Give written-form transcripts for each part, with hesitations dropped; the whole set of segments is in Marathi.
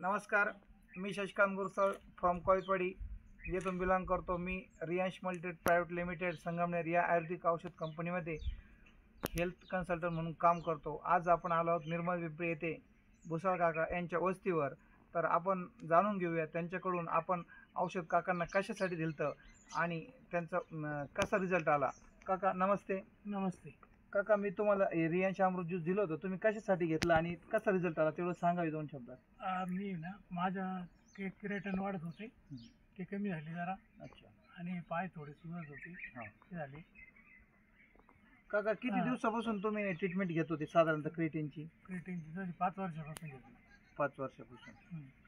नमस्कार, मी शशिकांत गुरसळ फ्रॉम कोयपडी येथून बिलॉंग करतो. मी Riyansh Multitrade private limited Sangamner या आयुर्वेदिक औषध कंपनीमध्ये हेल्थ कन्सल्टंट म्हणून काम करतो. आज आपण आलो आहोत निर्मल पिंपरी येथे भुसाळ काका यांच्या वस्तीवर. तर आपण जाणून घेऊया त्यांच्याकडून आपण औषध काकांना कशासाठी दिलं आणि त्यांचा कसा रिझल्ट आला. काका नमस्ते. नमस्ते काका, मी तुम्हाला रियांश अमृत ज्यूस दिलं होतं, तुम्ही कशासाठी घेतलं आणि कसा रिझल्ट आला तेवढं सांगावे दोन शब्दात. मी ना माझ्या क्रिएटिन वाढत होते, ते कमी झाले जरा. अच्छा. आणि पाय थोडे सुजत होते, ते झाले. काका, किती दिवसापासून तुम्ही ट्रीटमेंट घेत होते साधारणतः क्रिएटिनची? क्रिएटिनची 5 वर्षापासून घेतली. 5 वर्षापासून.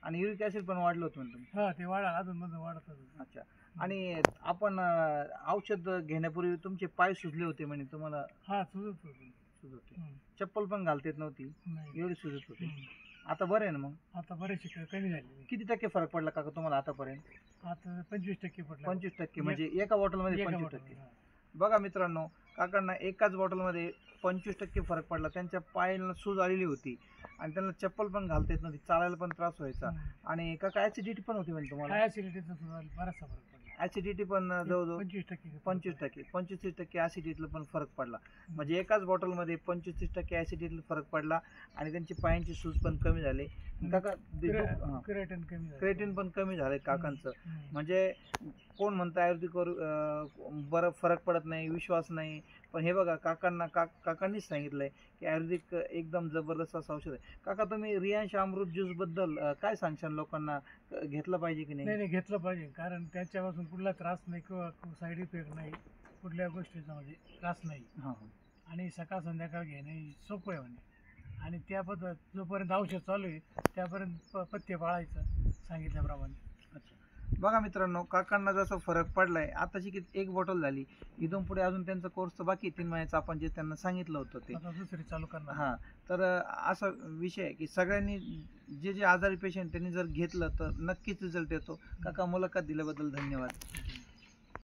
आणि युरिक ऍसिड पण वाढलं होतं म्हणून तुम्ही? हा, ते अजून मध्ये वाढत होतं. अच्छा. आणि आपण औषध घेण्यापूर्वी तुमचे पाय सुजले होते म्हणे तुम्हाला? हा, सुजत होते. चप्पल पण घालता येत नव्हती, एवढी सुजत होती. आता बरं आहे ना मग? आता बरेचसे कमी झाले. किती टक्के फरक पडला काका तुम्हाला आतापर्यंत? आता 25% पडला. 25% म्हणजे एका बॉटलमध्ये 25%? बघा मित्रांनो, काकांना एकाच बॉटलमध्ये 25% फरक पडला. त्यांच्या पायाला सूज आलेली होती आणि त्यांना चप्पल पण घालता येत नव्हती, चालायला पण त्रास व्हायचा. आणि काका ऍसिडिटी पण होती म्हणजे तुम्हाला? ऍसिडिटीचा बराचसा फरक पडला. ऍसिडिटी पण जवळजवळ 25% ऍसिडिटीला पण फरक पडला. म्हणजे एकाच बॉटलमध्ये 25% ऍसिडिटीला फरक पडला आणि त्यांची पायांची सूज पण कमी झाली. काका, क्रिएटिन पण कमी झालंय काकांचं. म्हणजे कोण म्हणतं आयुर्वेदिकवर बरं फरक पडत नाही, विश्वास नाही, पण हे बघा काकांनीच सांगितलंय की आयुर्वेदिक एकदम जबरदस्त असं औषध आहे. काका, तुम्ही रियांश अमृत ज्यूस बद्दल काय सांगशाल? लोकांना घेतलं पाहिजे की नाही? नाही, घेतलं पाहिजे, कारण त्याच्यापासून कुठला त्रास नाही किंवा साईड इफेक्ट नाही, कुठल्या गोष्टीचा म्हणजे त्रास नाही. आणि सकाळ संध्याकाळ घेणे सोपं आहे म्हणे. आणि त्या पद्धत जोपर्यंत औषध चालू आहे त्यापर्यंत पथ्य पाळायचं सांगितल्याप्रमाणे. अच्छा. बघा मित्रांनो, काकांना जसा फरक पडलाय, आताची किती 1 बॉटल झाली, इथून पुढे अजून त्यांचा कोर्स तर बाकी 3 महिन्याचा आपण जे त्यांना सांगितलं होतं ते दुसरी चालू करणार. हां, तर असा विषय आहे की सगळ्यांनी जे आजारी पेशंट त्यांनी जर घेतलं तर नक्कीच रिझल्ट येतो. काका, मुलाखत दिल्याबद्दल धन्यवाद.